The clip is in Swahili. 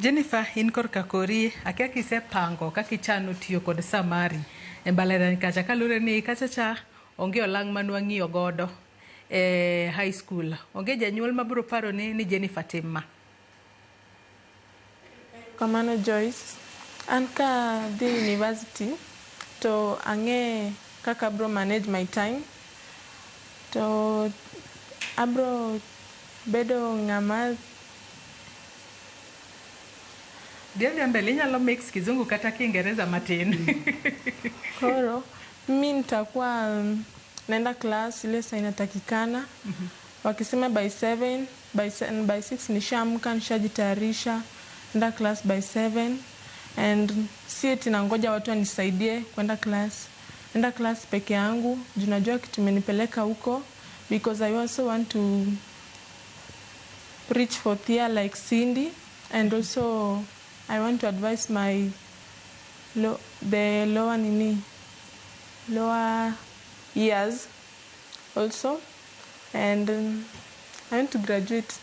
Jennifer, in korka kori, akia kisepango kaka ichano tiyo kod samari e mbalariany kacha kalure ni kachacha onge olang' manwang'iyo godo high school. Onge janyuol mabiro paro ni Jennifer timma. Kamano Joyce, an ka dhi university to ang'e kaka abro manage my time, to abro bedo ng'ama Dia mbele inyalo mix kizungu kata kiingereza matin. koro mimi nitakuwa naenda class ile saa inatakikana. Wakisema by 7, by 6 nishaamka, nishajitayarisha, nenda class by 7, and si eti nangoja watu wanisaidie kwenda class. Nenda class peke yangu, juu najua kitu imenipeleka huko, because I also want to reach for year like Cindy, and also I want to advise my lower years also, and I want to graduate.